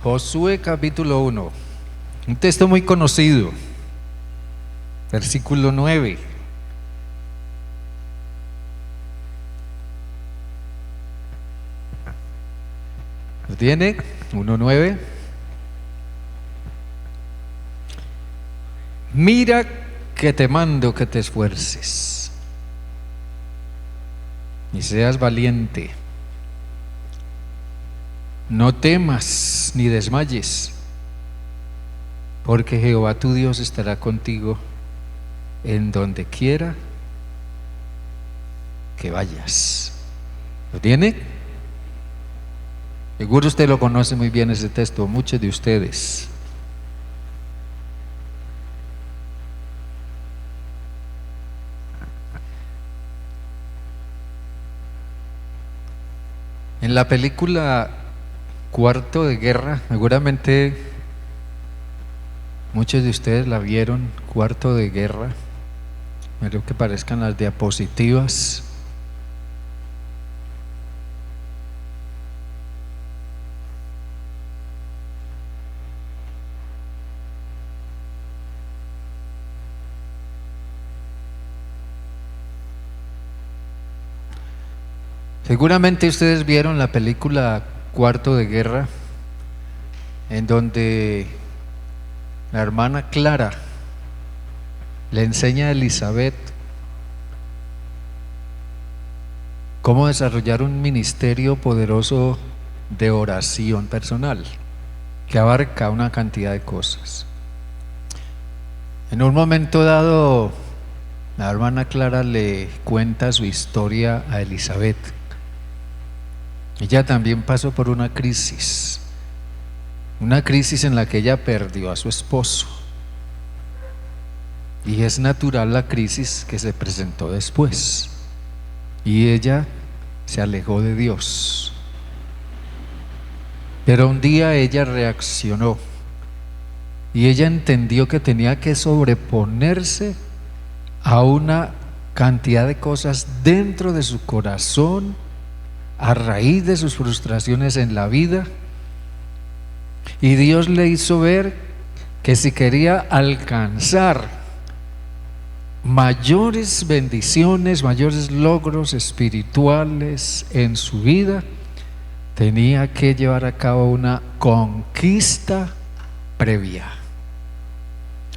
Josué capítulo 1, un texto muy conocido, versículo 9. ¿Lo tiene? 1:9. Mira que te mando que te esfuerces y seas valiente. No temas ni desmayes, porque Jehová tu Dios estará contigo en donde quiera que vayas. ¿Lo tiene? Seguro usted lo conoce muy bien ese texto, muchos de ustedes. En la película Cuarto de Guerra, seguramente muchos de ustedes la vieron, Cuarto de Guerra. Espero que parezcan las diapositivas. Seguramente ustedes vieron la película Cuarto de Guerra, en donde la hermana Clara le enseña a Elizabeth cómo desarrollar un ministerio poderoso de oración personal que abarca una cantidad de cosas. En un momento dado, la hermana Clara le cuenta su historia a Elizabeth. Ella también pasó por una crisis en la que ella perdió a su esposo, y es natural la crisis que se presentó después, y ella se alejó de Dios. Pero un día ella reaccionó y ella entendió que tenía que sobreponerse a una cantidad de cosas dentro de su corazón a raíz de sus frustraciones en la vida, y Dios le hizo ver que si quería alcanzar mayores bendiciones, mayores logros espirituales en su vida, tenía que llevar a cabo una conquista previa.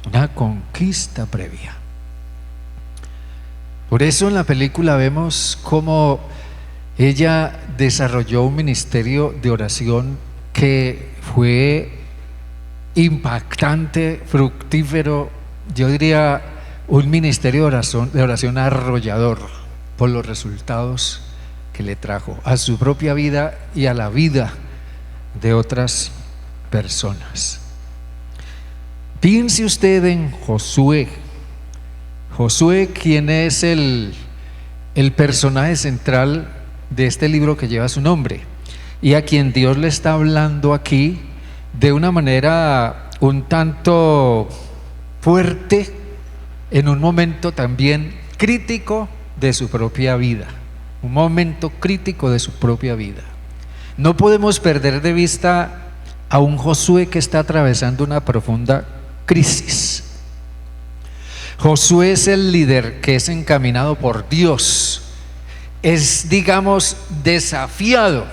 Una conquista previa. Por eso en la película vemos cómo ella desarrolló un ministerio de oración que fue impactante, fructífero, yo diría un ministerio de oración arrollador por los resultados que le trajo a su propia vida y a la vida de otras personas. Piense usted en Josué. Josué, quien es el personaje central de este libro que lleva su nombre, y a quien Dios le está hablando aquí de una manera un tanto fuerte, en un momento también crítico de su propia vida, un momento crítico de su propia vida. No podemos perder de vista a un Josué que está atravesando una profunda crisis. Josué es el líder que es encaminado por Dios, es, digamos, desafiado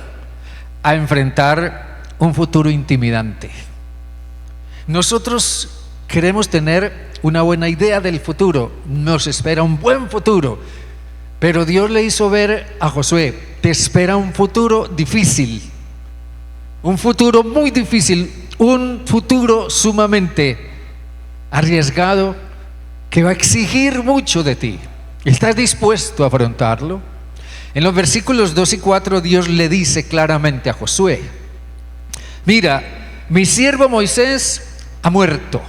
a enfrentar un futuro intimidante. Nosotros queremos tener una buena idea del futuro, nos espera un buen futuro, pero Dios le hizo ver a Josué: te espera un futuro difícil, un futuro muy difícil, un futuro sumamente arriesgado que va a exigir mucho de ti. ¿Estás dispuesto a afrontarlo? En los versículos 2 y 4 Dios le dice claramente a Josué: mira, mi siervo Moisés ha muerto.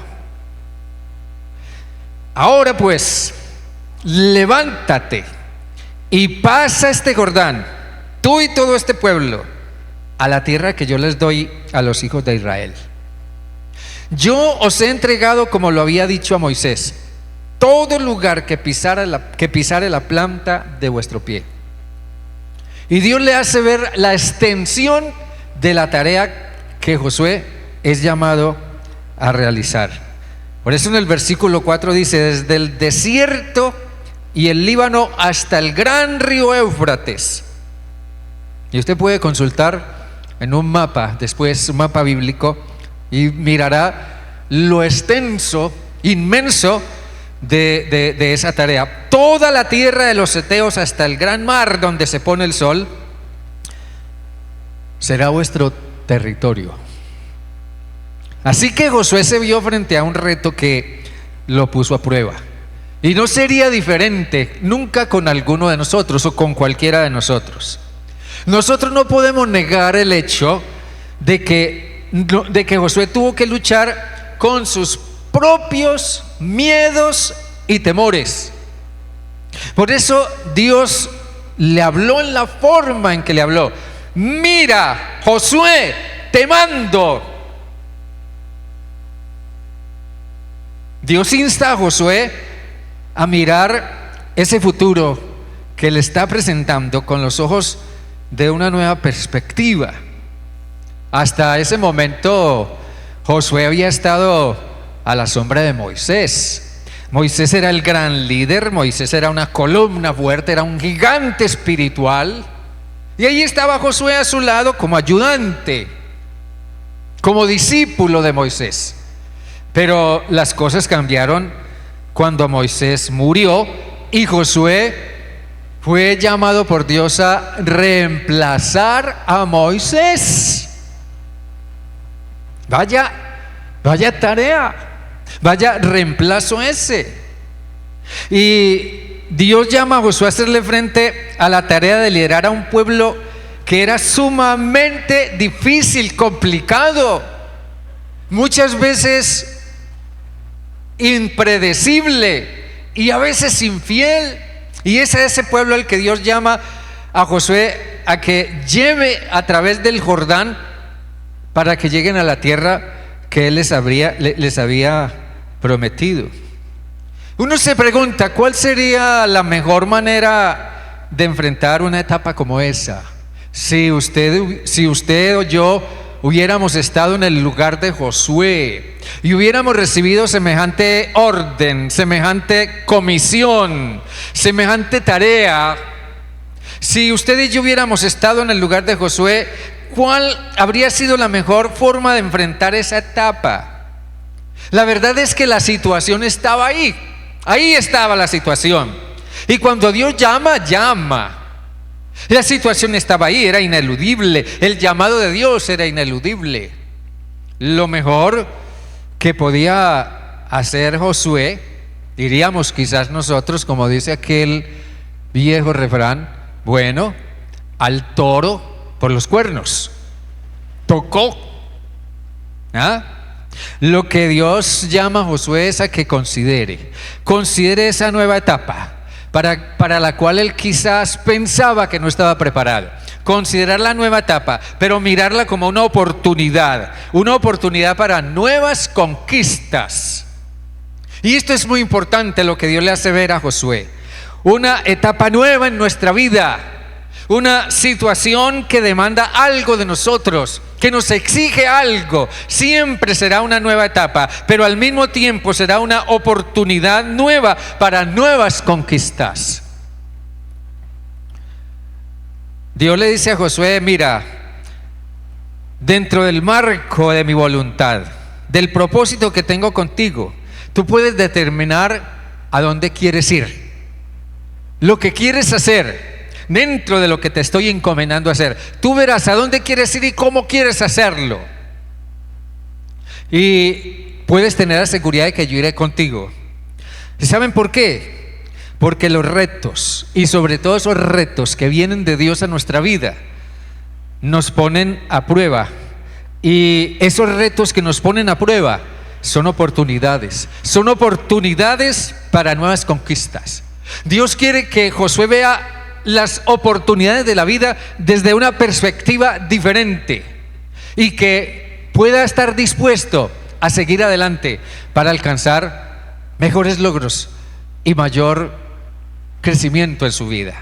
Ahora pues, levántate y pasa este Jordán, tú y todo este pueblo, a la tierra que yo les doy a los hijos de Israel. Yo os he entregado, como lo había dicho a Moisés, todo lugar que pisare la planta de vuestro pie. Y Dios le hace ver la extensión de la tarea que Josué es llamado a realizar. Por eso en el versículo 4 dice: desde el desierto y el Líbano hasta el gran río Éufrates. Y usted puede consultar en un mapa, después un mapa bíblico, y mirará lo extenso, inmenso de esa tarea. Toda la tierra de los heteos hasta el gran mar donde se pone el sol será vuestro territorio. Así que Josué se vio frente a un reto que lo puso a prueba, y no sería diferente nunca con alguno de nosotros o con cualquiera de nosotros. Nosotros no podemos negar el hecho de que Josué tuvo que luchar con sus propios miedos y temores. Por eso Dios le habló en la forma en que le habló. Mira, Josué, te mando. Dios insta a Josué a mirar ese futuro que le está presentando con los ojos de una nueva perspectiva. Hasta ese momento Josué había estado a la sombra de Moisés. Moisés era el gran líder, Moisés era una columna fuerte, era un gigante espiritual, y ahí estaba Josué a su lado como ayudante, como discípulo de Moisés. Pero las cosas cambiaron cuando Moisés murió y Josué fue llamado por Dios a reemplazar a Moisés. Vaya tarea, vaya reemplazo ese. Y Dios llama a Josué a hacerle frente a la tarea de liderar a un pueblo que era sumamente difícil, complicado, muchas veces impredecible y a veces infiel. Y es a ese pueblo al que Dios llama a Josué a que lleve a través del Jordán para que lleguen a la tierra que Él les había prometido. Uno se pregunta, ¿cuál sería la mejor manera de enfrentar una etapa como esa? Si usted o yo hubiéramos estado en el lugar de Josué y hubiéramos recibido semejante orden, semejante comisión, semejante tarea, si usted y yo hubiéramos estado en el lugar de Josué, ¿cuál habría sido la mejor forma de enfrentar esa etapa? La verdad es que la situación estaba ahí estaba la situación, y cuando Dios llama. La situación estaba ahí, era ineludible, el llamado de Dios era ineludible. Lo mejor que podía hacer Josué, diríamos quizás nosotros, como dice aquel viejo refrán, bueno, al toro por los cuernos, tocó. Lo que Dios llama a Josué es a que considere esa nueva etapa para la cual él quizás pensaba que no estaba preparado. Considerar la nueva etapa, pero mirarla como una oportunidad para nuevas conquistas. Y esto es muy importante, lo que Dios le hace ver a Josué: una etapa nueva en nuestra vida, una situación que demanda algo de nosotros, que nos exige algo. Siempre será una nueva etapa, pero al mismo tiempo será una oportunidad nueva para nuevas conquistas. Dios le dice a Josué: mira, dentro del marco de mi voluntad, del propósito que tengo contigo, tú puedes determinar a dónde quieres ir, lo que quieres hacer. Dentro de lo que te estoy encomendando a hacer, tú verás a dónde quieres ir y cómo quieres hacerlo. Y puedes tener la seguridad de que yo iré contigo. ¿Saben por qué? Porque los retos, y sobre todo esos retos que vienen de Dios a nuestra vida, nos ponen a prueba. Y esos retos que nos ponen a prueba son oportunidades para nuevas conquistas. Dios quiere que Josué vea las oportunidades de la vida desde una perspectiva diferente y que pueda estar dispuesto a seguir adelante para alcanzar mejores logros y mayor crecimiento en su vida.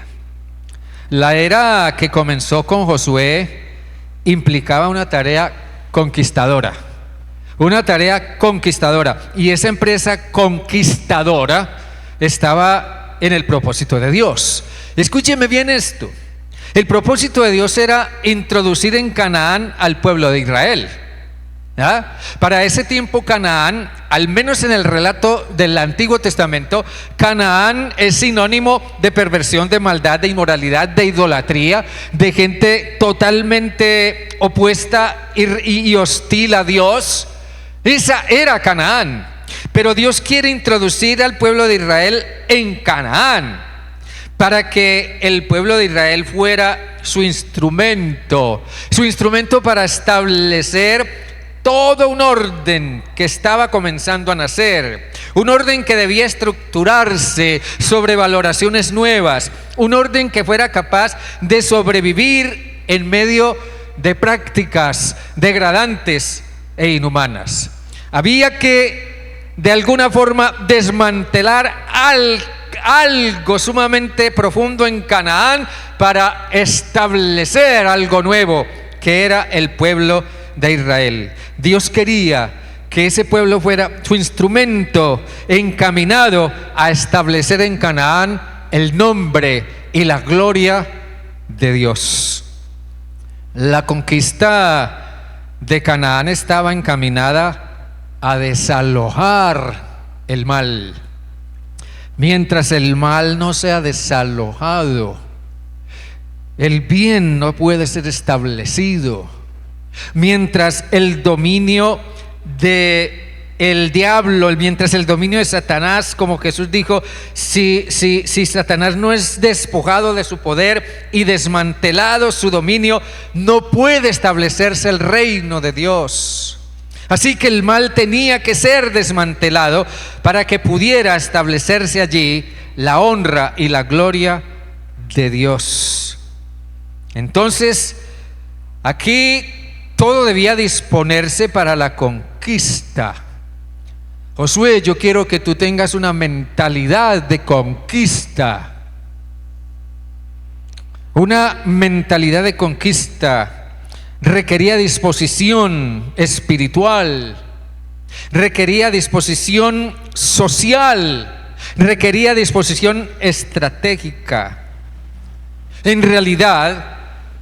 La era que comenzó con Josué implicaba una tarea conquistadora, y esa empresa conquistadora estaba en el propósito de Dios. Escúcheme bien esto: el propósito de Dios era introducir en Canaán al pueblo de Israel. ¿Ya? Para ese tiempo Canaán, al menos en el relato del Antiguo Testamento, Canaán es sinónimo de perversión, de maldad, de inmoralidad, de idolatría, de gente totalmente opuesta y hostil a Dios. Esa era Canaán. Pero Dios quiere introducir al pueblo de Israel en Canaán, para que el pueblo de Israel fuera su instrumento para establecer todo un orden que estaba comenzando a nacer, un orden que debía estructurarse sobre valoraciones nuevas, un orden que fuera capaz de sobrevivir en medio de prácticas degradantes e inhumanas. Había que de alguna forma desmantelar algo sumamente profundo en Canaán para establecer algo nuevo, que era el pueblo de Israel. Dios quería que ese pueblo fuera su instrumento encaminado a establecer en Canaán el nombre y la gloria de Dios. La conquista de Canaán estaba encaminada a desalojar el mal. Mientras el mal no sea desalojado, el bien no puede ser establecido. Mientras el dominio de el diablo, mientras el dominio de Satanás, como Jesús dijo, si Satanás no es despojado de su poder y desmantelado su dominio, no puede establecerse el reino de Dios. Así que el mal tenía que ser desmantelado para que pudiera establecerse allí la honra y la gloria de Dios. Entonces, aquí todo debía disponerse para la conquista. Josué, yo quiero que tú tengas una mentalidad de conquista. Una mentalidad de conquista requería disposición espiritual, requería disposición social, requería disposición estratégica. En realidad,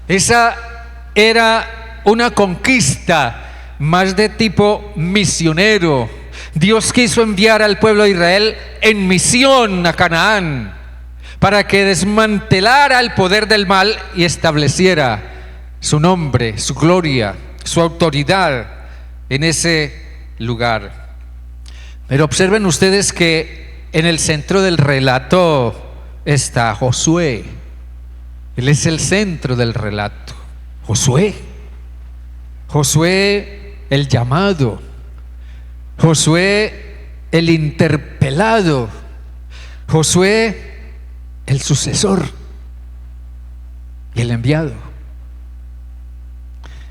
esa era una conquista más de tipo misionero. Dios quiso enviar al pueblo de Israel en misión a Canaán para que desmantelara el poder del mal y estableciera su nombre, su gloria, su autoridad en ese lugar. Pero observen ustedes que en el centro del relato está Josué. Él es el centro del relato. Josué el llamado, Josué el interpelado, Josué el sucesor y el enviado.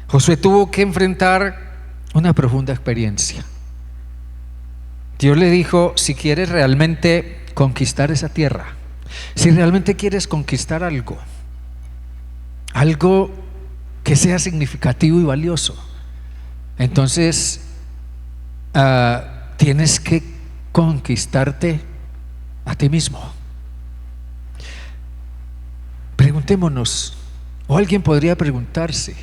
Josué tuvo que enfrentar una profunda experiencia. Dios le dijo: si quieres realmente conquistar esa tierra, si realmente quieres conquistar algo que sea significativo y valioso, entonces tienes que conquistarte a ti mismo. Preguntémonos, o alguien podría preguntarse: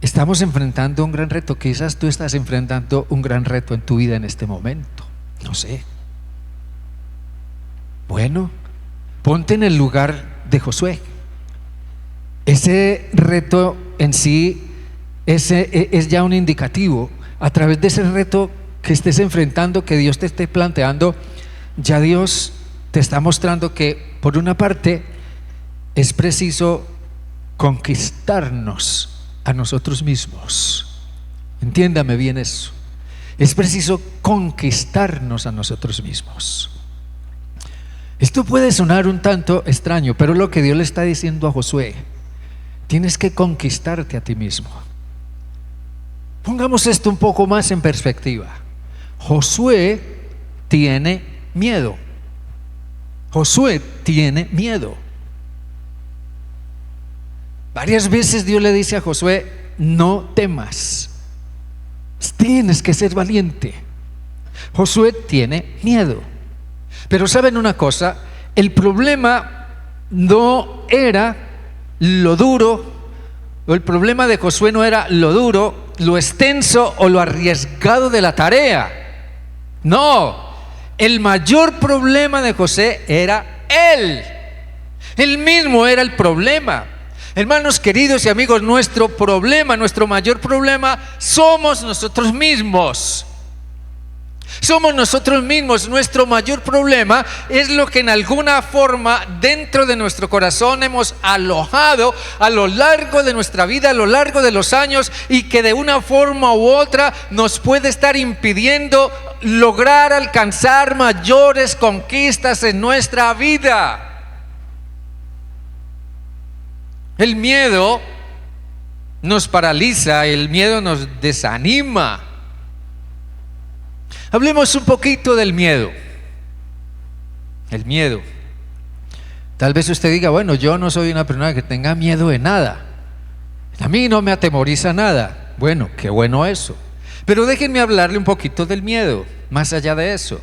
estamos enfrentando un gran reto. Quizás tú estás enfrentando un gran reto en tu vida en este momento, no sé. Bueno, ponte en el lugar de Josué. Ese reto en sí es ya un indicativo. A través de ese reto que estés enfrentando, que Dios te esté planteando, ya Dios te está mostrando que, por una parte, es preciso conquistarnos a nosotros mismos. Entiéndame bien eso. Es preciso conquistarnos a nosotros mismos. Esto puede sonar un tanto extraño, pero lo que Dios le está diciendo a Josué: tienes que conquistarte a ti mismo. Pongamos esto un poco más en perspectiva. Josué tiene miedo. Josué tiene miedo. Varias veces Dios le dice a Josué: no temas, tienes que ser valiente. Josué tiene miedo. Pero ¿saben una cosa? El problema no era lo duro, o el problema de Josué no era lo duro, lo extenso o lo arriesgado de la tarea. No, el mayor problema de Josué era él mismo era el problema. Hermanos queridos y amigos, nuestro mayor problema somos nosotros mismos. Somos nosotros mismos. Nuestro mayor problema es lo que en alguna forma dentro de nuestro corazón hemos alojado a lo largo de nuestra vida, a lo largo de los años, y que de una forma u otra nos puede estar impidiendo lograr alcanzar mayores conquistas en nuestra vida. El miedo nos paraliza, el miedo nos desanima. Hablemos un poquito del miedo. El miedo. Tal vez usted diga: bueno, yo no soy una persona que tenga miedo de nada. A mí no me atemoriza nada. Bueno, qué bueno eso. Pero déjenme hablarle un poquito del miedo. Más allá de eso,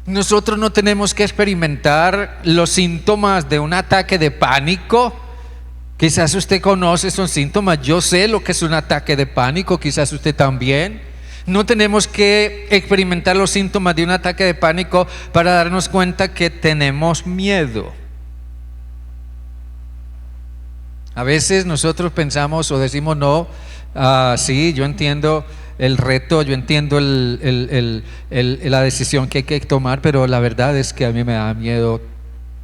nosotros no tenemos que experimentar los síntomas de un ataque de pánico. Quizás usted conoce esos síntomas. Yo sé lo que es un ataque de pánico, quizás usted también. No tenemos que experimentar los síntomas de un ataque de pánico para darnos cuenta que tenemos miedo. A veces nosotros pensamos o decimos: no, sí, yo entiendo el reto, yo entiendo la decisión que hay que tomar, pero la verdad es que a mí me da miedo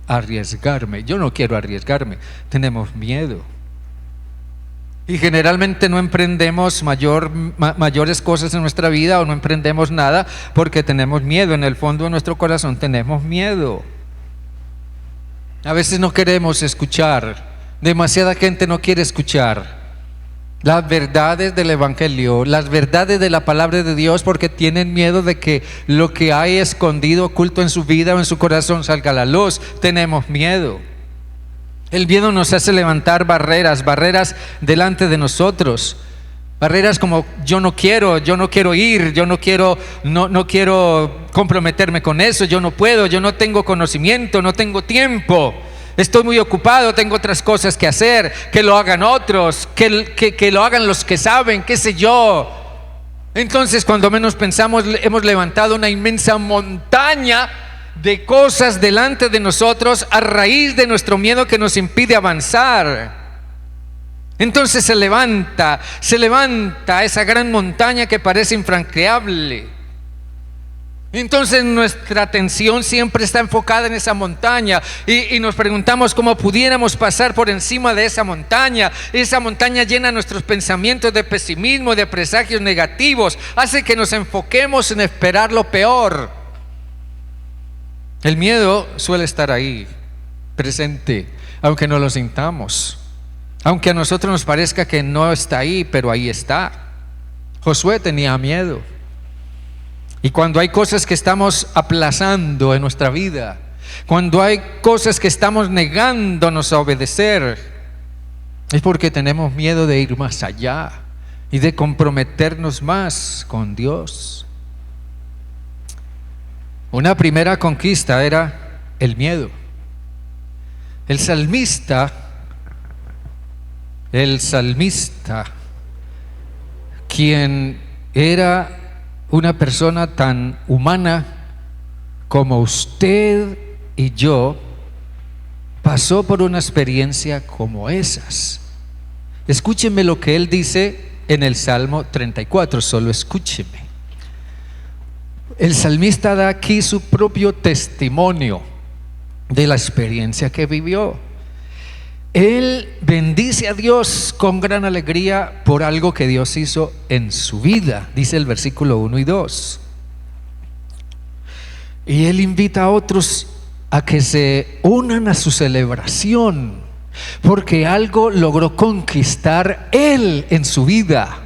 arriesgarme. Yo no quiero arriesgarme. Tenemos miedo. Y generalmente no emprendemos mayores cosas en nuestra vida, o no emprendemos nada porque tenemos miedo. En el fondo de nuestro corazón tenemos miedo. A veces no queremos escuchar. Demasiada gente no quiere escuchar las verdades del Evangelio, las verdades de la palabra de Dios, porque tienen miedo de que lo que hay escondido, oculto en su vida o en su corazón salga a la luz. Tenemos miedo. El miedo nos hace levantar barreras delante de nosotros. Barreras como: yo no quiero ir, no quiero comprometerme con eso, yo no puedo, yo no tengo conocimiento, no tengo tiempo, estoy muy ocupado, tengo otras cosas que hacer, que lo hagan otros, que lo hagan los que saben, qué sé yo. Entonces, cuando menos pensamos, hemos levantado una inmensa montaña de cosas delante de nosotros a raíz de nuestro miedo que nos impide avanzar. Entonces se levanta esa gran montaña que parece infranqueable. Entonces nuestra atención siempre está enfocada en esa montaña y nos preguntamos cómo pudiéramos pasar por encima de esa montaña. Esa montaña llena nuestros pensamientos de pesimismo, de presagios negativos, hace que nos enfoquemos en esperar lo peor. El miedo suele estar ahí, presente, aunque no lo sintamos, aunque a nosotros nos parezca que no está ahí, pero ahí está. Josué tenía miedo. Y cuando hay cosas que estamos aplazando en nuestra vida, cuando hay cosas que estamos negándonos a obedecer, es porque tenemos miedo de ir más allá y de comprometernos más con Dios. Una primera conquista era el miedo. El salmista, quien era una persona tan humana como usted y yo, pasó por una experiencia como esas. Escúcheme lo que él dice en el Salmo 34, solo escúcheme. El salmista da aquí su propio testimonio de la experiencia que vivió. Él bendice a Dios con gran alegría por algo que Dios hizo en su vida, dice el versículo 1 y 2. Y él invita a otros a que se unan a su celebración, porque algo logró conquistar él en su vida.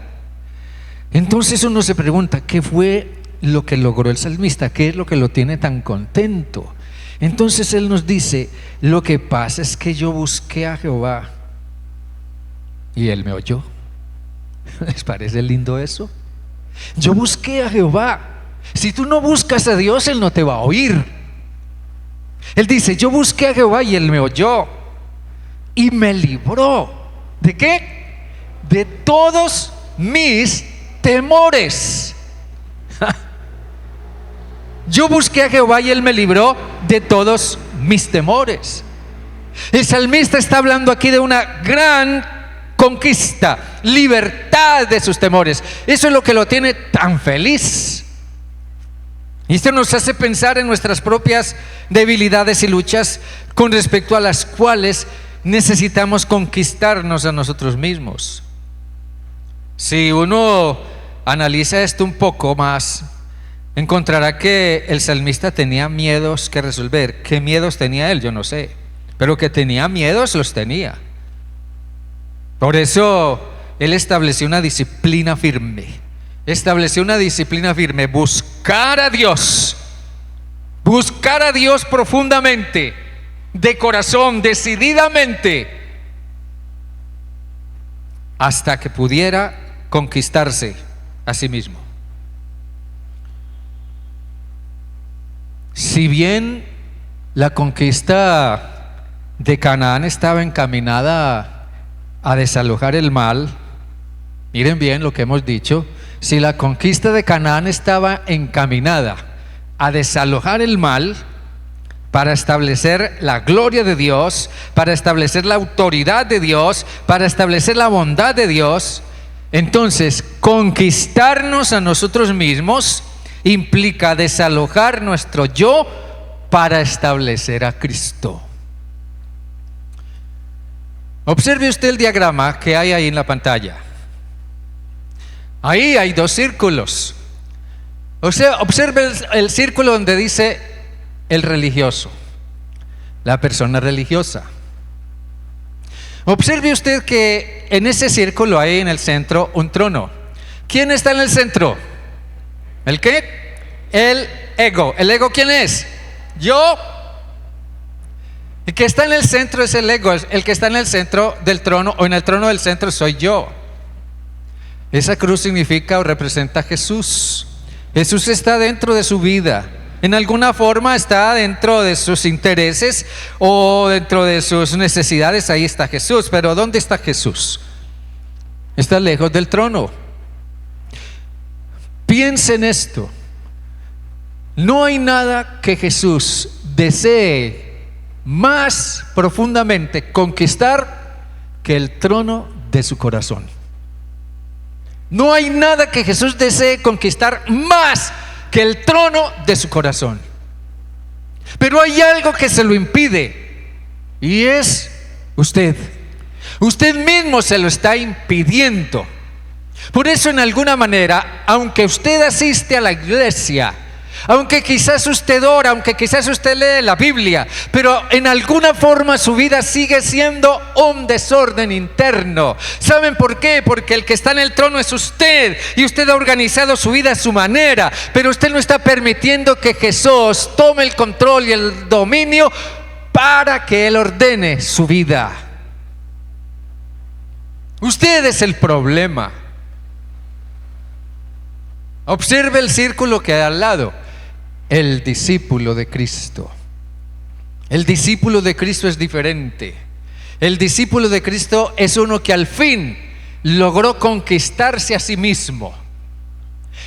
Entonces uno se pregunta, ¿qué fue lo que logró el salmista? ¿Qué es lo que lo tiene tan contento? Entonces él nos dice, lo que pasa es que yo busqué a Jehová y él me oyó. ¿Les parece lindo eso? Yo busqué a Jehová. Si tú no buscas a Dios, él no te va a oír. Él dice, yo busqué a Jehová y él me oyó y me libró. ¿De qué? De todos mis temores. Yo busqué a Jehová y él me libró de todos mis temores. El salmista está hablando aquí de una gran conquista, libertad de sus temores. Eso es lo que lo tiene tan feliz. Y esto nos hace pensar en nuestras propias debilidades y luchas con respecto a las cuales necesitamos conquistarnos a nosotros mismos. Si uno analiza esto un poco más, encontrará que el salmista tenía miedos que resolver. ¿Qué miedos tenía él? Yo no sé, pero que tenía miedos, los tenía. Por eso él estableció una disciplina firme. Buscar a Dios profundamente, de corazón, decididamente, hasta que pudiera conquistarse a sí mismo. Si bien la conquista de Canaán estaba encaminada a desalojar el mal, miren bien lo que hemos dicho, si la conquista de Canaán estaba encaminada a desalojar el mal, para establecer la gloria de Dios, para establecer la autoridad de Dios, para establecer la bondad de Dios, entonces conquistarnos a nosotros mismos implica desalojar nuestro yo para establecer a Cristo. Observe usted el diagrama que hay ahí en la pantalla. Ahí hay dos círculos. O sea, observe el círculo donde dice el religioso, la persona religiosa. Observe usted que en ese círculo hay en el centro un trono. ¿Quién está en el centro? ¿El qué? El ego. ¿El ego quién es? Yo. El que está en el centro es el ego. El que está en el centro del trono o en el trono del centro soy yo. Esa cruz significa o representa a Jesús. Jesús está dentro de su vida. En alguna forma está dentro de sus intereses o dentro de sus necesidades. Ahí está Jesús. Pero ¿dónde está Jesús? Está lejos del trono. Piensa en esto. No hay nada que Jesús desee más profundamente conquistar que el trono de su corazón. No hay nada que Jesús desee conquistar más que el trono de su corazón. Pero hay algo que se lo impide, y es usted. Usted mismo se lo está impidiendo. Por eso, en alguna manera, aunque usted asiste a la iglesia, aunque quizás usted ora, aunque quizás usted lee la Biblia, pero en alguna forma su vida sigue siendo un desorden interno. ¿Saben por qué? Porque el que está en el trono es usted, y usted ha organizado su vida a su manera, pero usted no está permitiendo que Jesús tome el control y el dominio para que Él ordene su vida. Usted es el problema. Observe el círculo que hay al lado. El discípulo de Cristo. El discípulo de Cristo es diferente. El discípulo de Cristo es uno que al fin logró conquistarse a sí mismo.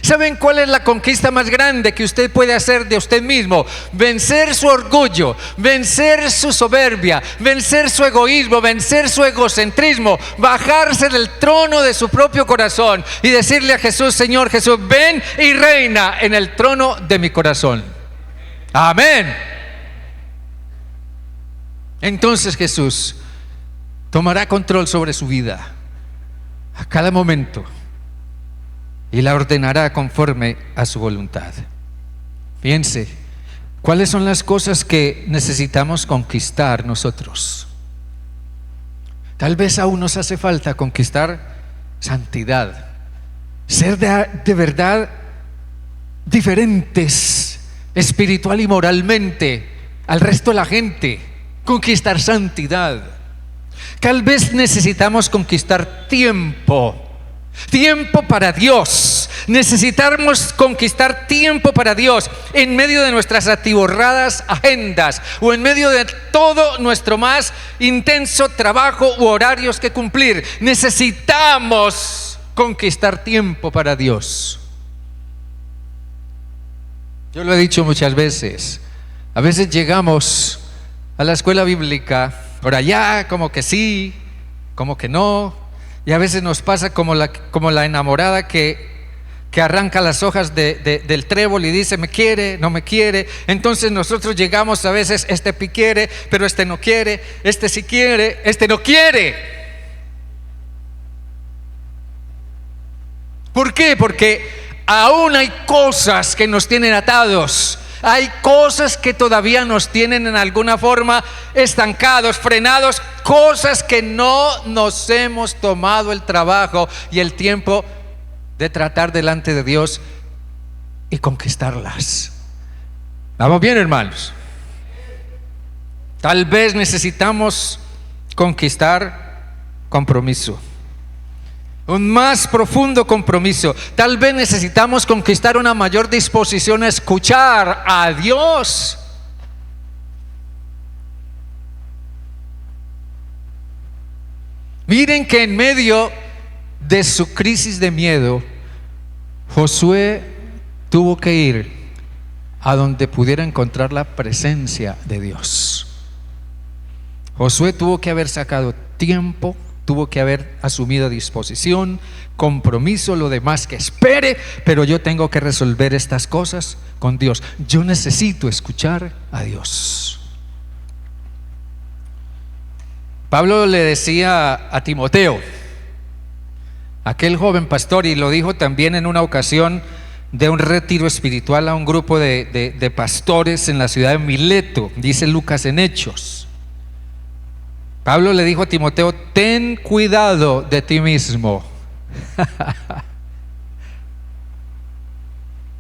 ¿Saben cuál es la conquista más grande que usted puede hacer de usted mismo? Vencer su orgullo, vencer su soberbia, vencer su egoísmo, vencer su egocentrismo, bajarse del trono de su propio corazón y decirle a Jesús: Señor Jesús, ven y reina en el trono de mi corazón. Amén. Entonces Jesús tomará control sobre su vida a cada momento y la ordenará conforme a su voluntad. Piense, ¿cuáles son las cosas que necesitamos conquistar nosotros? Tal vez aún nos hace falta conquistar santidad. ser de verdad diferentes espiritual y moralmente al resto de la gente, conquistar santidad. Tal vez necesitamos conquistar tiempo para Dios. Necesitamos conquistar tiempo para Dios en medio de nuestras atiborradas agendas o en medio de todo nuestro más intenso trabajo u horarios que cumplir. Necesitamos conquistar tiempo para Dios. Yo lo he dicho muchas veces. A veces llegamos a la escuela bíblica por allá, como que sí, como que no, y a veces nos pasa como la enamorada que arranca las hojas del trébol y dice me quiere, no me quiere. Entonces nosotros llegamos a veces, este quiere, pero este no quiere, este sí quiere, este no quiere. ¿Por qué? Porque aún hay cosas que nos tienen atados. Hay cosas que todavía nos tienen en alguna forma estancados, frenados, cosas que no nos hemos tomado el trabajo y el tiempo de tratar delante de Dios y conquistarlas. ¿Vamos bien, hermanos? Tal vez necesitamos conquistar compromiso, un más profundo compromiso. Tal vez necesitamos conquistar una mayor disposición a escuchar a Dios. Miren que en medio de su crisis de miedo, Josué tuvo que ir a donde pudiera encontrar la presencia de Dios. Josué tuvo que haber sacado tiempo, tuvo que haber asumido disposición, compromiso, lo demás que espere, pero yo tengo que resolver estas cosas con Dios. Yo necesito escuchar a Dios. Pablo le decía a Timoteo, aquel joven pastor, y lo dijo también en una ocasión de un retiro espiritual a un grupo de pastores en la ciudad de Mileto, dice Lucas en Hechos. Pablo le dijo a Timoteo, ten cuidado de ti mismo.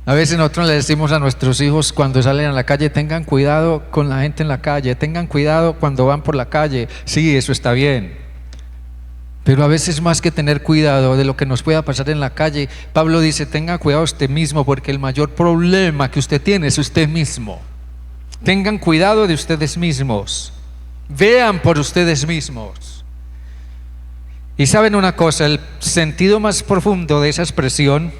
A veces nosotros le decimos a nuestros hijos cuando salen a la calle, tengan cuidado con la gente en la calle, tengan cuidado cuando van por la calle. Sí, eso está bien, pero a veces más que tener cuidado de lo que nos pueda pasar en la calle, Pablo dice, tenga cuidado usted mismo, porque el mayor problema que usted tiene es usted mismo. Tengan cuidado de ustedes mismos. Vean por ustedes mismos. Y saben una cosa, el sentido más profundo de esa expresión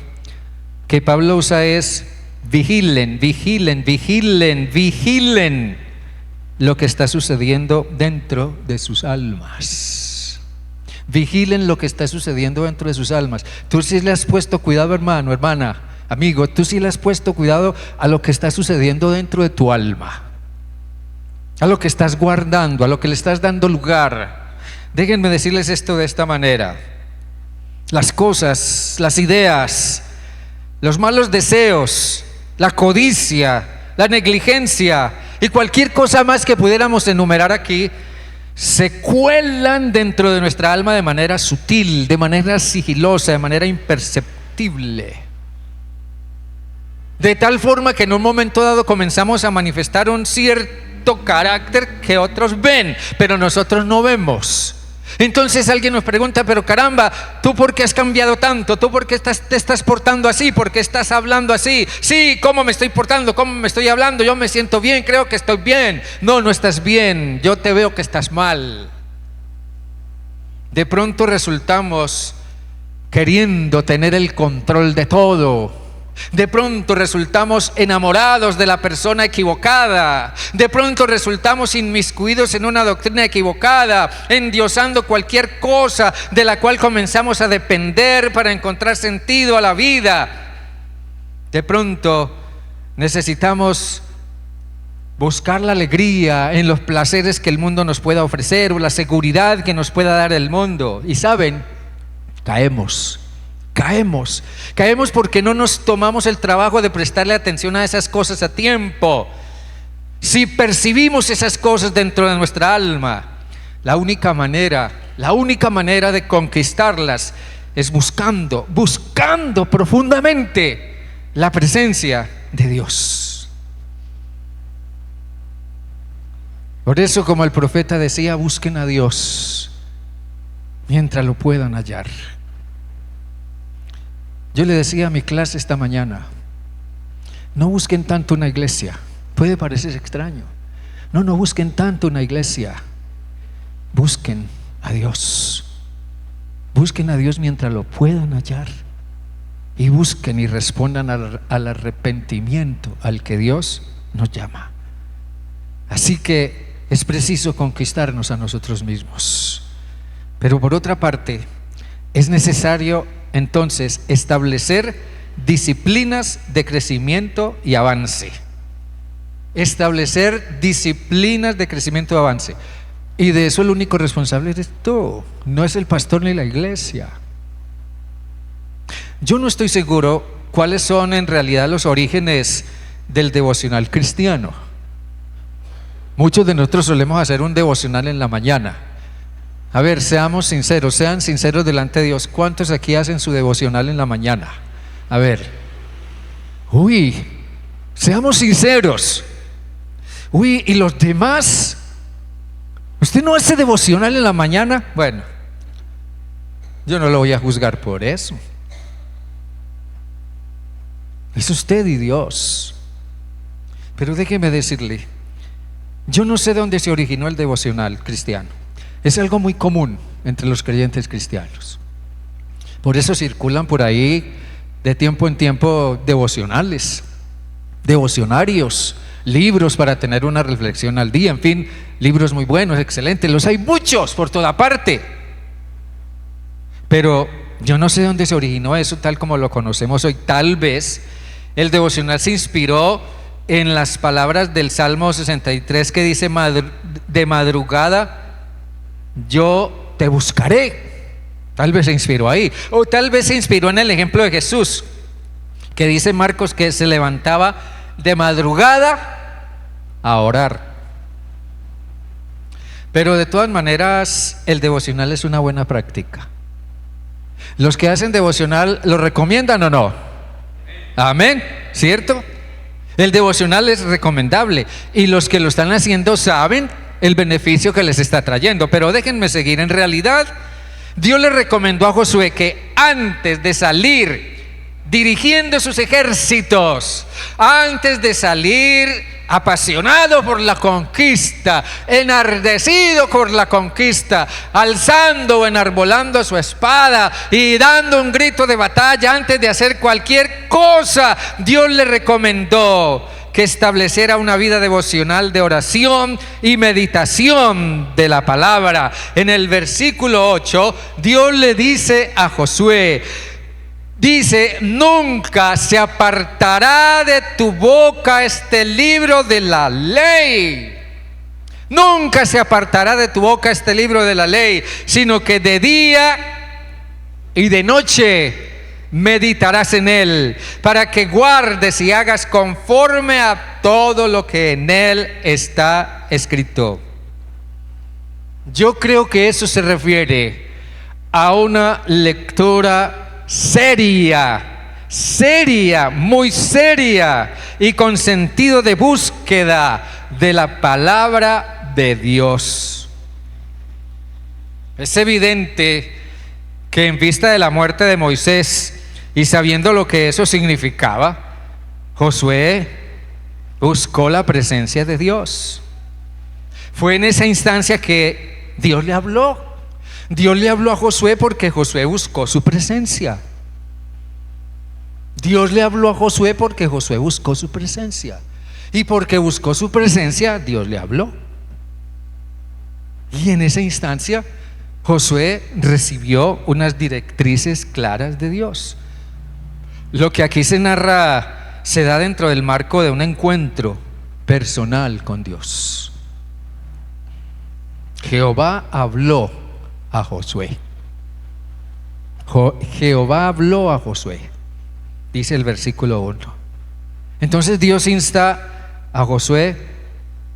que Pablo usa es vigilen, vigilen, vigilen, vigilen lo que está sucediendo dentro de sus almas. Vigilen lo que está sucediendo dentro de sus almas. Tú sí le has puesto cuidado, hermano, hermana, amigo, tú sí le has puesto cuidado a lo que está sucediendo dentro de tu alma, a lo que estás guardando, a lo que le estás dando lugar. Déjenme decirles esto de esta manera: las cosas, las ideas, los malos deseos, la codicia, la negligencia y cualquier cosa más que pudiéramos enumerar aquí, se cuelan dentro de nuestra alma de manera sutil, de manera sigilosa, de manera imperceptible, de tal forma que en un momento dado comenzamos a manifestar un cierto carácter que otros ven, pero nosotros no vemos. Entonces alguien nos pregunta, pero caramba, ¿tú por qué has cambiado tanto? ¿Tú por qué te estás portando así? ¿Por qué estás hablando así? Sí, ¿cómo me estoy portando? ¿Cómo me estoy hablando? Yo me siento bien, creo que estoy bien. No, no estás bien, yo te veo que estás mal. De pronto resultamos queriendo tener el control de todo. De pronto resultamos enamorados de la persona equivocada. De pronto resultamos inmiscuidos en una doctrina equivocada, endiosando cualquier cosa de la cual comenzamos a depender para encontrar sentido a la vida. De pronto necesitamos buscar la alegría en los placeres que el mundo nos pueda ofrecer o la seguridad que nos pueda dar el mundo. Y saben, caemos porque no nos tomamos el trabajo de prestarle atención a esas cosas a tiempo. Si percibimos esas cosas dentro de nuestra alma, la única manera de conquistarlas es buscando profundamente la presencia de Dios. Por eso, como el profeta decía, busquen a Dios mientras lo puedan hallar. Yo le decía a mi clase esta mañana, no busquen tanto una iglesia. Puede parecer extraño. No busquen tanto una iglesia. Busquen a Dios. Busquen a Dios mientras lo puedan hallar. Y busquen y respondan al arrepentimiento al que Dios nos llama. Así que es preciso conquistarnos a nosotros mismos. Pero por otra parte, es necesario entonces establecer disciplinas de crecimiento y avance. Establecer disciplinas de crecimiento y avance. Y de eso el único responsable eres tú, no es el pastor ni la iglesia. Yo no estoy seguro cuáles son en realidad los orígenes del devocional cristiano. Muchos de nosotros solemos hacer un devocional en la mañana. A ver, seamos sinceros, sean sinceros delante de Dios. ¿Cuántos aquí hacen su devocional en la mañana? A ver, seamos sinceros. ¿Y los demás? ¿Usted no hace devocional en la mañana? Bueno, yo no lo voy a juzgar por eso. Es usted y Dios. Pero déjeme decirle, yo no sé de dónde se originó el devocional cristiano. Es algo muy común entre los creyentes cristianos. Por eso circulan por ahí de tiempo en tiempo devocionales, devocionarios, libros para tener una reflexión al día, en fin, libros muy buenos, excelentes, los hay muchos por toda parte. Pero yo no sé dónde se originó eso tal como lo conocemos hoy. Tal vez el devocional se inspiró en las palabras del Salmo 63 que dice: de madrugada yo te buscaré. Tal vez se inspiró ahí, o tal vez se inspiró en el ejemplo de Jesús, que dice Marcos que se levantaba de madrugada a orar. Pero de todas maneras, el devocional es una buena práctica. Los que hacen devocional, ¿lo recomiendan o no? Amén, ¿cierto? El devocional es recomendable y los que lo están haciendo saben el beneficio que les está trayendo. Pero déjenme seguir. En realidad, Dios le recomendó a Josué que antes de salir dirigiendo sus ejércitos, antes de salir apasionado por la conquista, enardecido por la conquista, alzando o enarbolando su espada y dando un grito de batalla, antes de hacer cualquier cosa, Dios le recomendó que estableciera una vida devocional de oración y meditación de la palabra. En el versículo 8, Dios le dice a Josué, dice: nunca se apartará de tu boca este libro de la ley. Nunca se apartará de tu boca este libro de la ley, sino que de día y de noche meditarás en él, para que guardes y hagas conforme a todo lo que en él está escrito. Yo creo que eso se refiere a una lectura seria, muy seria y con sentido de búsqueda de la palabra de Dios. Es evidente que en vista de la muerte de Moisés y sabiendo lo que eso significaba, Josué buscó la presencia de Dios. Fue en esa instancia que Dios le habló. Dios le habló a Josué porque Josué buscó su presencia. Dios le habló a Josué porque Josué buscó su presencia. Y porque buscó su presencia, Dios le habló. Y en esa instancia, Josué recibió unas directrices claras de Dios. Lo que aquí se narra se da dentro del marco de un encuentro personal con Dios. Jehová habló a Josué. Jehová habló a Josué, dice el versículo 1. Entonces Dios insta a Josué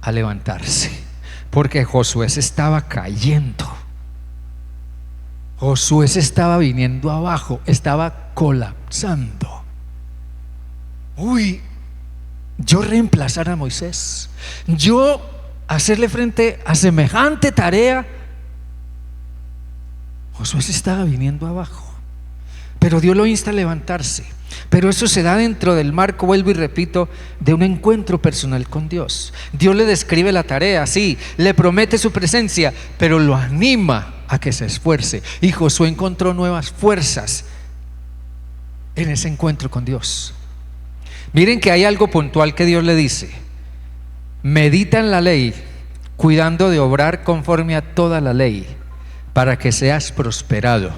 a levantarse, porque Josué se estaba cayendo. Josué se estaba viniendo abajo, estaba colapsando. Uy, yo reemplazar a Moisés, yo hacerle frente a semejante tarea. Josué se estaba viniendo abajo, pero Dios lo insta a levantarse. Pero eso se da dentro del marco, vuelvo y repito, de un encuentro personal con Dios. Dios le describe la tarea, sí, le promete su presencia, pero lo anima a que se esfuerce. Y Josué encontró nuevas fuerzas en ese encuentro con Dios. Miren que hay algo puntual que Dios le dice: medita en la ley, cuidando de obrar conforme a toda la ley, para que seas prosperado.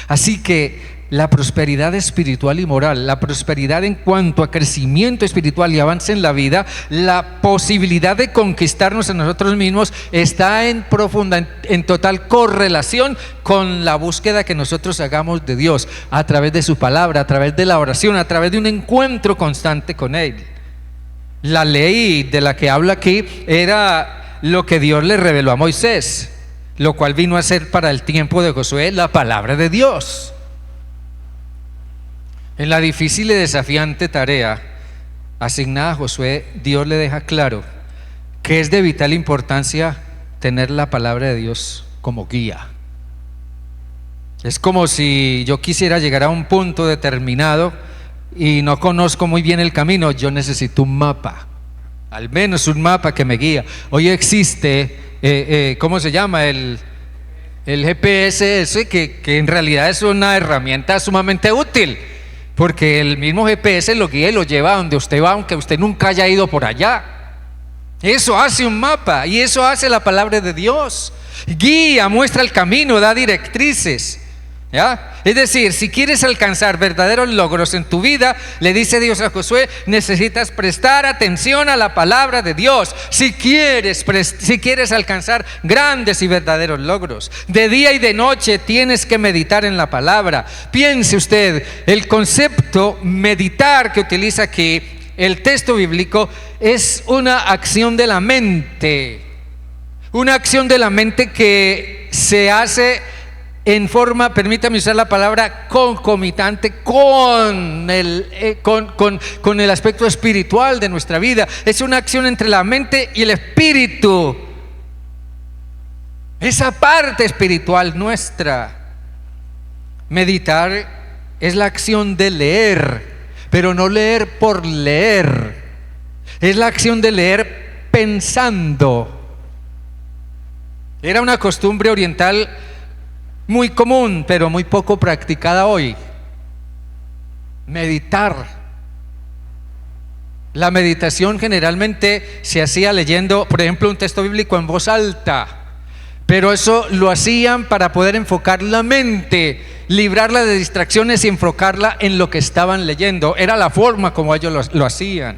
Así que la prosperidad espiritual y moral, la prosperidad en cuanto a crecimiento espiritual y avance en la vida, la posibilidad de conquistarnos a nosotros mismos, está en profunda, en total correlación con la búsqueda que nosotros hagamos de Dios a través de su palabra, a través de la oración, a través de un encuentro constante con Él. La ley de la que habla aquí era lo que Dios le reveló a Moisés, lo cual vino a ser para el tiempo de Josué la palabra de Dios. En la difícil y desafiante tarea asignada a Josué, Dios le deja claro que es de vital importancia tener la palabra de Dios como guía. Es como si yo quisiera llegar a un punto determinado y no conozco muy bien el camino. Yo necesito un mapa, al menos un mapa que me guía. Hoy existe, ¿cómo se llama? El GPS ese, que en realidad es una herramienta sumamente útil, porque el mismo GPS lo guía y lo lleva a donde usted va, aunque usted nunca haya ido por allá. Eso hace un mapa, y eso hace la palabra de Dios. Guía, muestra el camino, da directrices, ¿ya? Es decir, si quieres alcanzar verdaderos logros en tu vida, le dice Dios a Josué, necesitas prestar atención a la palabra de Dios. Si quieres alcanzar grandes y verdaderos logros, de día y de noche tienes que meditar en la palabra. Piense usted, el concepto meditar que utiliza aquí el texto bíblico es una acción de la mente, una acción de la mente que se hace en forma, permítame usar la palabra, concomitante con el aspecto espiritual de nuestra vida. Es una acción entre la mente y el espíritu, esa parte espiritual nuestra. Meditar es la acción de leer, pero no leer por leer. Es la acción de leer pensando. Era una costumbre oriental muy común, pero muy poco practicada hoy. Meditar. La meditación generalmente se hacía leyendo, por ejemplo, un texto bíblico en voz alta, pero eso lo hacían para poder enfocar la mente, librarla de distracciones y enfocarla en lo que estaban leyendo. Era la forma como ellos lo hacían.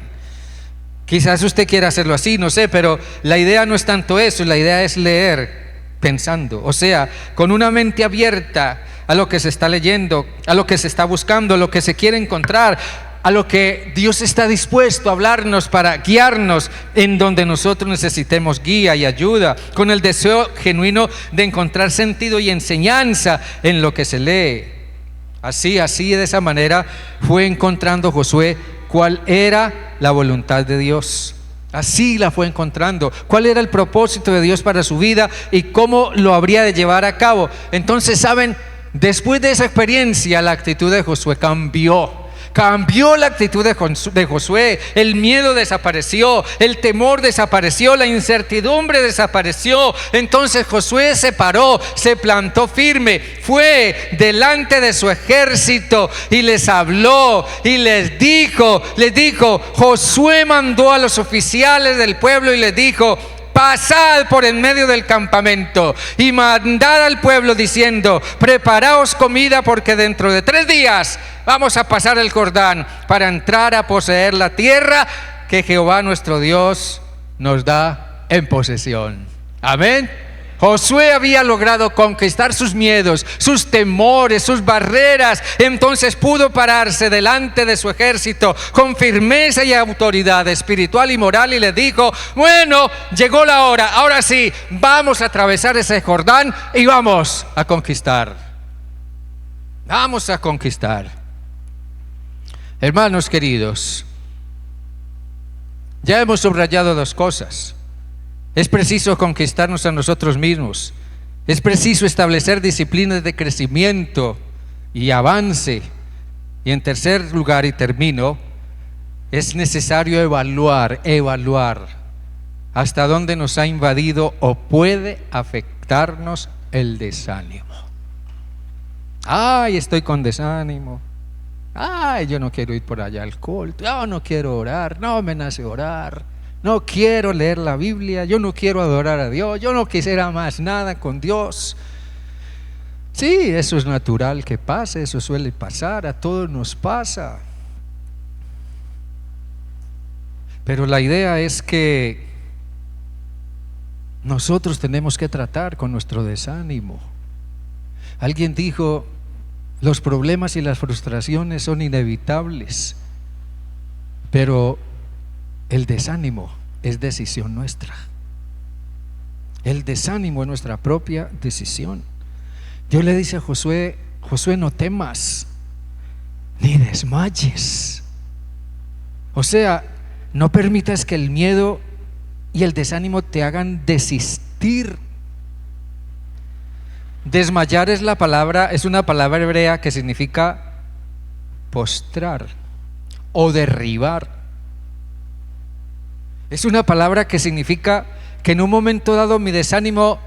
Quizás usted quiera hacerlo así, no sé, pero la idea no es tanto eso, la idea es leer pensando, o sea, con una mente abierta a lo que se está leyendo, a lo que se está buscando, a lo que se quiere encontrar, a lo que Dios está dispuesto a hablarnos para guiarnos en donde nosotros necesitemos guía y ayuda, con el deseo genuino de encontrar sentido y enseñanza en lo que se lee. Así, de esa manera fue encontrando Josué cuál era la voluntad de Dios. Así la fue encontrando, cuál era el propósito de Dios para su vida y cómo lo habría de llevar a cabo. Entonces, ¿saben? Después de esa experiencia, la actitud de Josué cambió la actitud de Josué. El miedo desapareció, el temor desapareció, la incertidumbre desapareció. Entonces Josué se paró, se plantó firme, fue delante de su ejército y les habló y les dijo, Josué mandó a los oficiales del pueblo y les dijo: pasad por en medio del campamento y mandad al pueblo diciendo: preparaos comida, porque dentro de 3 días vamos a pasar el Jordán para entrar a poseer la tierra que Jehová nuestro Dios nos da en posesión. Amén. Josué había logrado conquistar sus miedos, sus temores, sus barreras. Entonces pudo pararse delante de su ejército con firmeza y autoridad espiritual y moral y le dijo: bueno, llegó la hora, ahora sí, vamos a atravesar ese Jordán y vamos a conquistar. Vamos a conquistar. Hermanos queridos, ya hemos subrayado dos cosas. Es preciso conquistarnos a nosotros mismos. Es preciso establecer disciplinas de crecimiento y avance. Y en tercer lugar, y termino, es necesario evaluar hasta dónde nos ha invadido o puede afectarnos el desánimo. Ay, estoy con desánimo. Ay, yo no quiero ir por allá al culto. Yo no quiero orar, no me nace orar. No quiero leer la Biblia, yo no quiero adorar a Dios, yo no quisiera más nada con Dios. Sí, eso es natural que pase, eso suele pasar, a todos nos pasa. Pero la idea es que nosotros tenemos que tratar con nuestro desánimo. Alguien dijo, los problemas y las frustraciones son inevitables, pero el desánimo es decisión nuestra. El desánimo es nuestra propia decisión. Dios le dice a Josué, Josué, no temas, ni desmayes. O sea, no permitas que el miedo y el desánimo te hagan desistir. Desmayar es una palabra hebrea que significa postrar o derribar. Es una palabra que significa que en un momento dado mi desánimo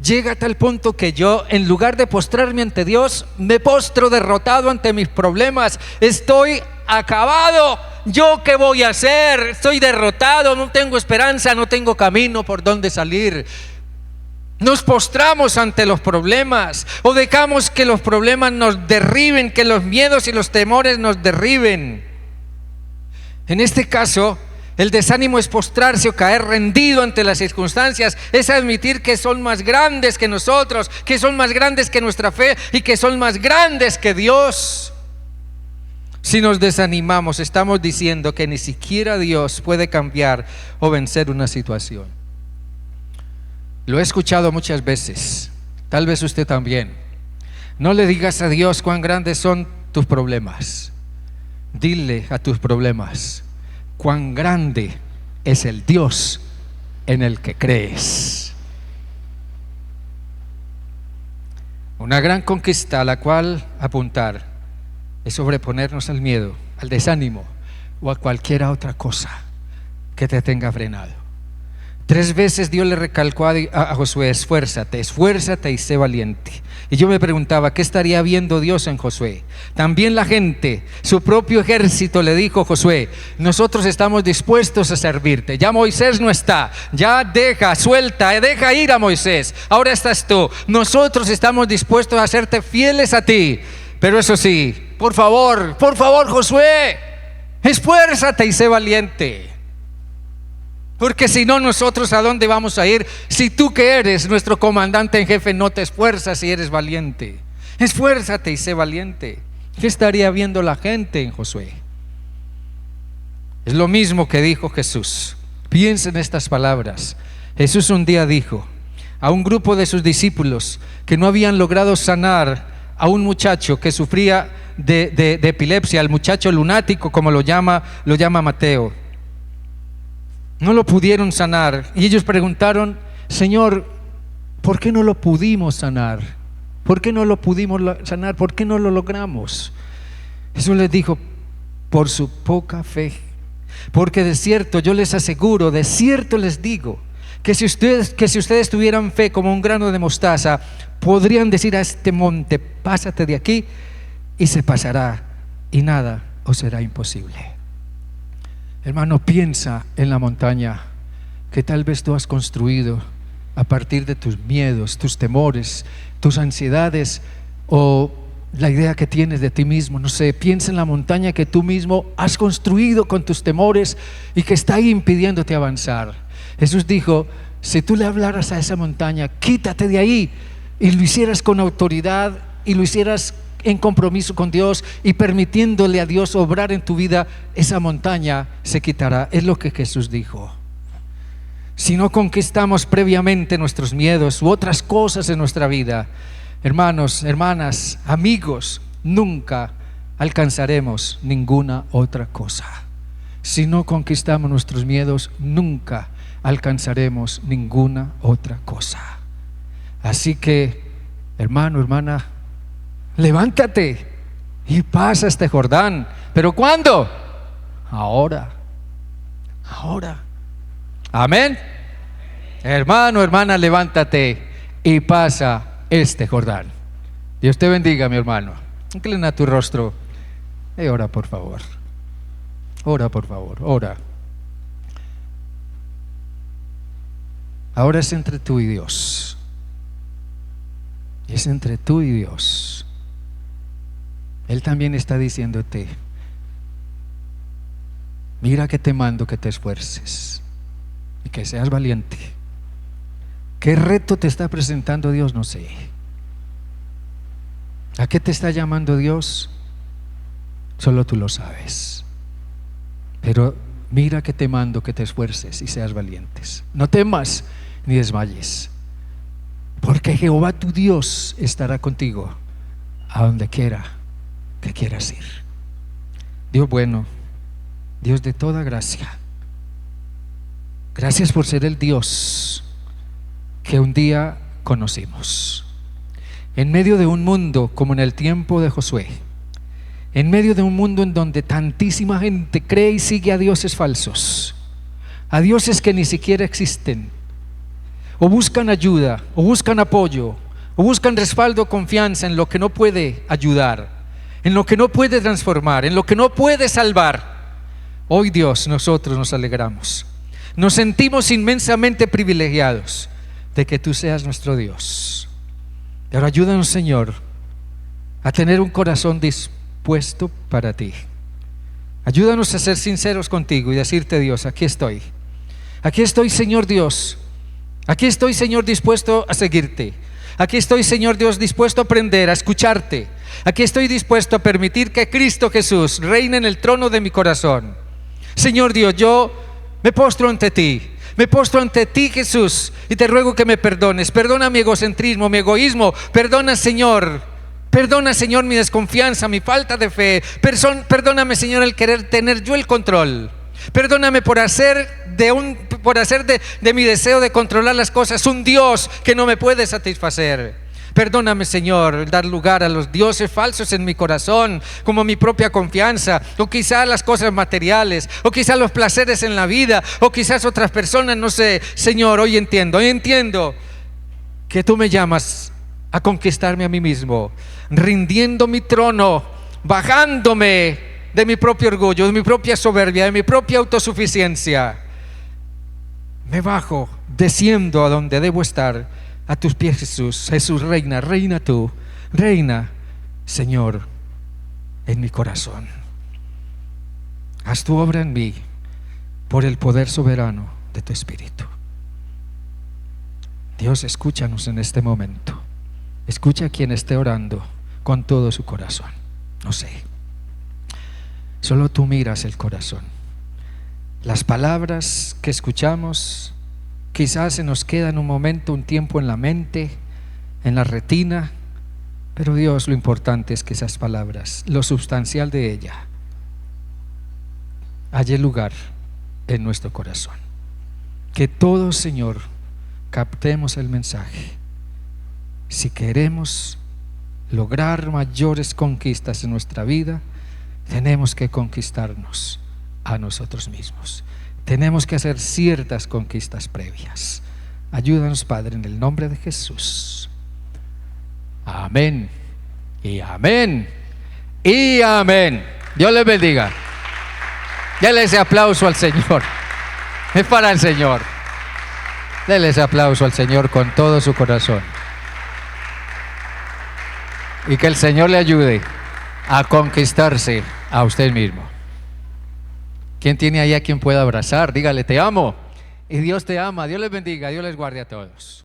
llega a tal punto que yo, en lugar de postrarme ante Dios, me postro derrotado ante mis problemas. Estoy acabado. ¿Yo qué voy a hacer? Estoy derrotado, no tengo esperanza, no tengo camino por donde salir. Nos postramos ante los problemas o dejamos que los problemas nos derriben, que los miedos y los temores nos derriben. En este caso, el desánimo es postrarse o caer rendido ante las circunstancias, es admitir que son más grandes que nosotros, que son más grandes que nuestra fe y que son más grandes que Dios. Si nos desanimamos, estamos diciendo que ni siquiera Dios puede cambiar o vencer una situación. Lo he escuchado muchas veces, tal vez usted también. No le digas a Dios cuán grandes son tus problemas. Dile a tus problemas cuán grande es el Dios en el que crees. Una gran conquista a la cual apuntar es sobreponernos al miedo, al desánimo o a cualquier otra cosa que te tenga frenado. 3 veces Dios le recalcó a Josué, esfuérzate y sé valiente. Y yo me preguntaba, ¿qué estaría viendo Dios en Josué? También la gente, su propio ejército le dijo a Josué, nosotros estamos dispuestos a servirte. Ya Moisés no está, ya deja ir a Moisés. Ahora estás tú, nosotros estamos dispuestos a hacerte fieles a ti. Pero eso sí, por favor Josué, esfuérzate y sé valiente. Porque si no, nosotros ¿a dónde vamos a ir? Si tú, que eres nuestro comandante en jefe, no te esfuerzas y eres valiente. Esfuérzate y sé valiente. ¿Qué estaría viendo la gente en Josué? Es lo mismo que dijo Jesús. Piensa en estas palabras. Jesús un día dijo a un grupo de sus discípulos que no habían logrado sanar a un muchacho que sufría de epilepsia, al muchacho lunático, como lo llama Mateo. No lo pudieron sanar y ellos preguntaron, Señor, ¿por qué no lo pudimos sanar? ¿Por qué no lo pudimos sanar? ¿Por qué no lo logramos? Jesús les dijo, por su poca fe. Porque de cierto, yo les aseguro, de cierto les digo, que si ustedes tuvieran fe como un grano de mostaza, podrían decir a este monte, pásate de aquí, y se pasará, y nada os será imposible. Hermano, piensa en la montaña que tal vez tú has construido a partir de tus miedos, tus temores, tus ansiedades o la idea que tienes de ti mismo. No sé, piensa en la montaña que tú mismo has construido con tus temores y que está ahí impidiéndote avanzar. Jesús dijo, si tú le hablaras a esa montaña, quítate de ahí, y lo hicieras con autoridad y lo hicieras en compromiso con Dios y permitiéndole a Dios obrar en tu vida, esa montaña se quitará. Es lo que Jesús dijo. Si no conquistamos previamente nuestros miedos u otras cosas en nuestra vida, hermanos, hermanas, amigos, nunca alcanzaremos ninguna otra cosa. Si no conquistamos nuestros miedos, nunca alcanzaremos ninguna otra cosa. Así que, hermano, hermana, levántate y pasa este Jordán. ¿Pero cuándo? Ahora. Amén. Hermano, hermana, levántate y pasa este Jordán. Dios te bendiga, mi hermano. Inclina tu rostro y ora, por favor. Ora, por favor, ora. Ahora es entre tú y Dios. Es entre tú y Dios. Él también está diciéndote: mira que te mando que te esfuerces y que seas valiente. ¿Qué reto te está presentando Dios? No sé. ¿A qué te está llamando Dios? Solo tú lo sabes. Pero mira que te mando que te esfuerces y seas valientes. No temas ni desmayes, porque Jehová tu Dios estará contigo a donde quiera que quieras ir. Dios bueno, Dios de toda gracia, gracias por ser el Dios que un día conocimos. En medio de un mundo como en el tiempo de Josué, en medio de un mundo en donde tantísima gente cree y sigue a dioses falsos, a dioses que ni siquiera existen, o buscan ayuda, o buscan apoyo, o buscan respaldo, confianza en lo que no puede ayudar, en lo que no puede transformar, en lo que no puede salvar. Hoy, Dios, nosotros nos alegramos, nos sentimos inmensamente privilegiados de que tú seas nuestro Dios. Pero ayúdanos, Señor, a tener un corazón dispuesto para ti. Ayúdanos a ser sinceros contigo y decirte: Dios, aquí estoy, Señor Dios, aquí estoy, Señor, dispuesto a seguirte. Aquí estoy, Señor Dios, dispuesto a aprender, a escucharte. Aquí estoy dispuesto a permitir que Cristo Jesús reine en el trono de mi corazón. Señor Dios, yo me postro ante ti. Me postro ante ti, Jesús, y te ruego que me perdones. Perdona mi egocentrismo, mi egoísmo. Perdona, Señor, mi desconfianza, mi falta de fe. Perdóname, Señor, el querer tener yo el control. Perdóname por hacer de mi deseo de controlar las cosas un Dios que no me puede satisfacer. Perdóname, Señor, el dar lugar a los dioses falsos en mi corazón, como mi propia confianza, o quizás las cosas materiales, o quizás los placeres en la vida, o quizás otras personas, no sé. Señor, hoy entiendo que tú me llamas a conquistarme a mí mismo, rindiendo mi trono, bajándome de mi propio orgullo, de mi propia soberbia, de mi propia autosuficiencia. Me bajo, desciendo a donde debo estar, a tus pies, Jesús. Jesús, reina tú, reina, Señor, en mi corazón. Haz tu obra en mí por el poder soberano de tu Espíritu. Dios, escúchanos en este momento. Escucha a quien esté orando con todo su corazón. No sé, solo tú miras el corazón. Las palabras que escuchamos quizás se nos queda en un momento, un tiempo en la mente, en la retina, pero Dios, lo importante es que esas palabras, lo sustancial de ella, haya lugar en nuestro corazón. Que todos, Señor, captemos el mensaje. Si queremos lograr mayores conquistas en nuestra vida, tenemos que conquistarnos a nosotros mismos. Tenemos que hacer ciertas conquistas previas. Ayúdanos, Padre, en el nombre de Jesús. Amén y amén y amén. Dios les bendiga. Dele ese aplauso al Señor. Es para el Señor. Dele ese aplauso al Señor con todo su corazón. Y que el Señor le ayude a conquistarse a usted mismo. ¿Quién tiene ahí a quien pueda abrazar? Dígale: te amo. Y Dios te ama. Dios les bendiga. Dios les guarde a todos.